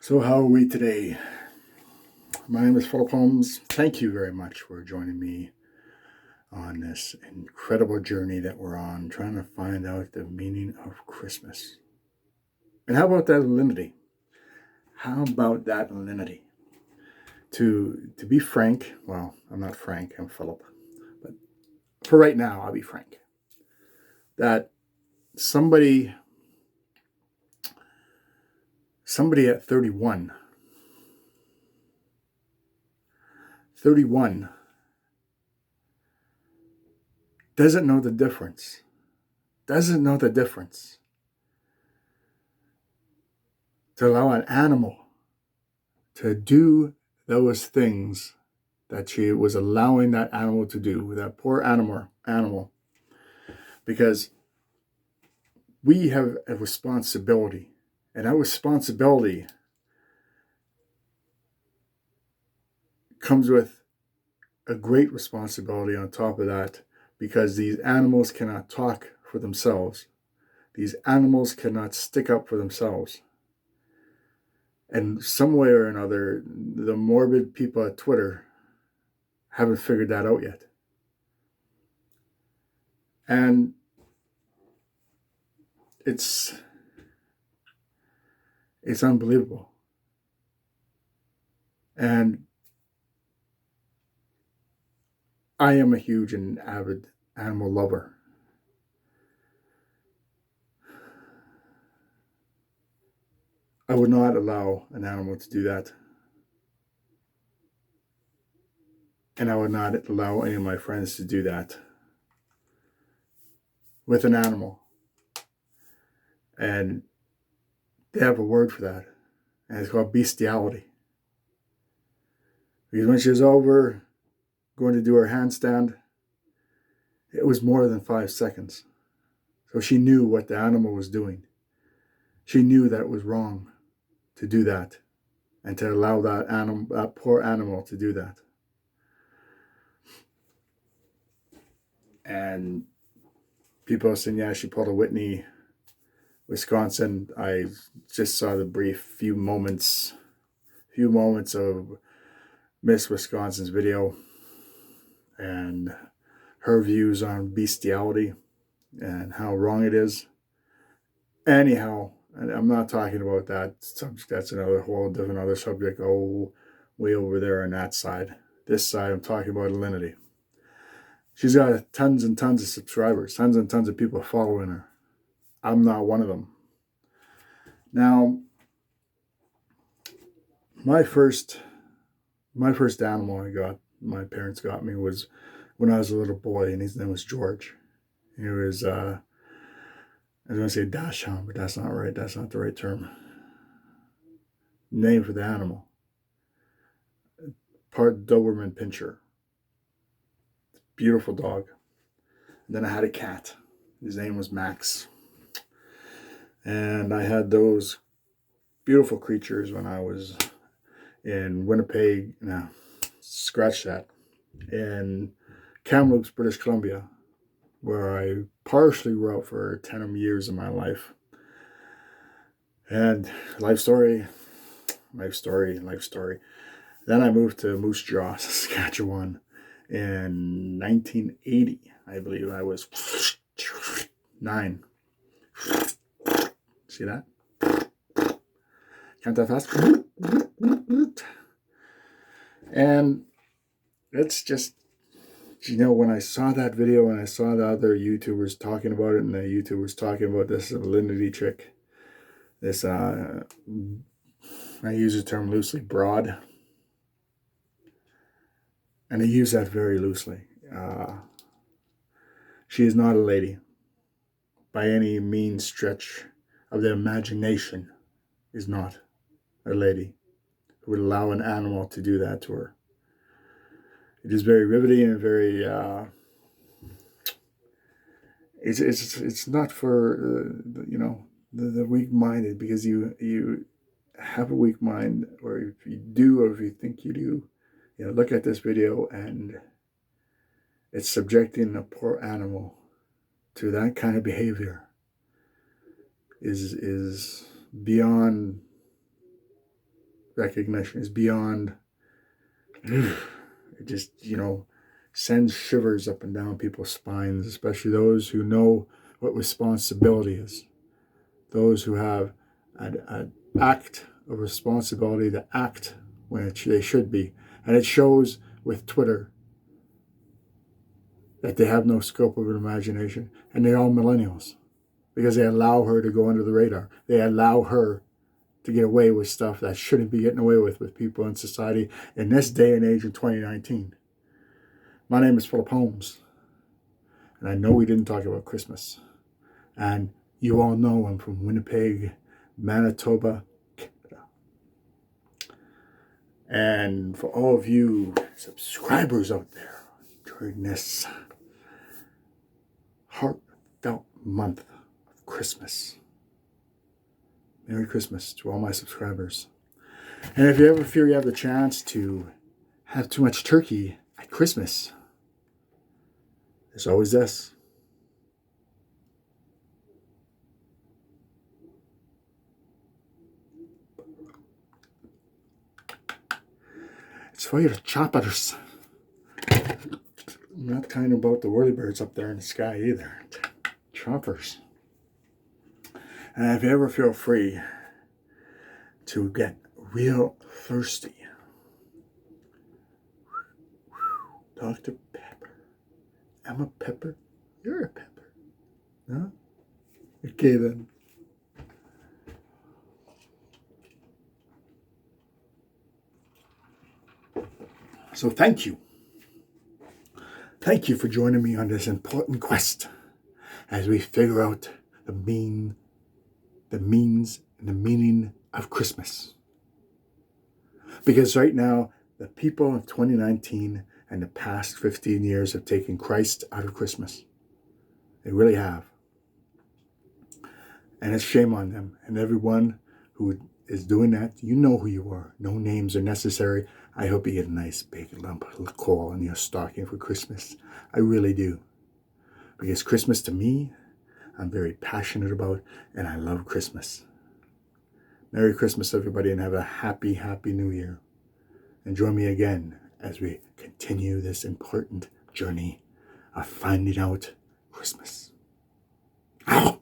So how are we today? My name is Philip Holmes. Thank you very much for joining me on this incredible journey that we're on, trying to find out the meaning of Christmas. And how about that alinity? How about that alinity? To be frank, well, I'm not Frank, I'm Philip. But for right now, I'll be frank. That somebody at 31 doesn't know the difference. Doesn't know the difference. To allow an animal to do those things that she was allowing that animal to do, that poor animal, because we have a responsibility, and that responsibility comes with a great responsibility on top of that, because these animals cannot talk for themselves. These animals cannot stick up for themselves. And some way or another, the morbid people at Twitter haven't figured that out yet. And it's unbelievable. And I am a huge and avid animal lover. I would not allow an animal to do that. And I would not allow any of my friends to do that with an animal. And they have a word for that. And it's called bestiality. Because when she was over going to do her handstand, it was more than 5 seconds. So she knew what the animal was doing. She knew that it was wrong to do that and to allow that poor animal to do that. And people are saying, yeah, she pulled a Whitney, Wisconsin. I just saw the brief few moments of Miss Wisconsin's video and her views on bestiality and how wrong it is. Anyhow, and I'm not talking about that subject. That's another whole different other subject. Oh, way over there on that side. This side, I'm talking about alinity. She's got tons and tons of subscribers, tons and tons of people following her. I'm not one of them. Now, my first animal my parents got me, was when I was a little boy, and his name was George. He was, I was going to say dachshund, but that's not right. That's not the right term. Name for the animal. Part Doberman Pinscher. Beautiful dog. And then I had a cat. His name was Max. And I had those beautiful creatures when I was in Winnipeg. No, scratch that. In Kamloops, British Columbia, where I partially grew up for 10 years of my life. And life story. Then I moved to Moose Jaw, Saskatchewan in 1980. I believe I was 9. See that? Count that fast. And it's just, when I saw that video and I saw the other YouTubers talking about it, and the YouTubers talking about this alinity chick, this, I use the term loosely, broad. And I use that very loosely. She is not a lady. By any means stretch of the imagination, is not a lady who would allow an animal to do that to her. It is very riveting and very, it's not for, the weak-minded, because you have a weak mind, or if you do, or if you think you do, look at this video, and it's subjecting a poor animal to that kind of behavior is beyond recognition is beyond. It just, sends shivers up and down people's spines, especially those who know what responsibility is. Those who have an act of responsibility to act when they should be. And it shows with Twitter that they have no scope of imagination. And they're all millennials because they allow her to go under the radar. They allow her to get away with stuff that shouldn't be getting away with people in society in this day and age in 2019. My name is Philip Holmes, and I know we didn't talk about Christmas. And you all know I'm from Winnipeg, Manitoba, Canada. And for all of you subscribers out there during this heartfelt month of Christmas, Merry Christmas to all my subscribers. And if you ever feel you have the chance to have too much turkey at Christmas, there's always this. It's for your choppers. I'm not kind about the whirlybirds up there in the sky either. Choppers. And if you ever feel free to get real thirsty, Dr. Pepper. I'm a pepper. You're a pepper. Huh? Okay then. So thank you. Thank you for joining me on this important quest as we figure out the means and the meaning of Christmas. Because right now, the people of 2019 and the past 15 years have taken Christ out of Christmas. They really have. And it's shame on them. And everyone who is doing that, you know who you are. No names are necessary. I hope you get a nice big lump of coal in your stocking for Christmas. I really do. Because Christmas to me, I'm very passionate about, and I love Christmas. Merry Christmas, everybody, and have a happy, happy New Year. And join me again as we continue this important journey of finding out Christmas. Ow!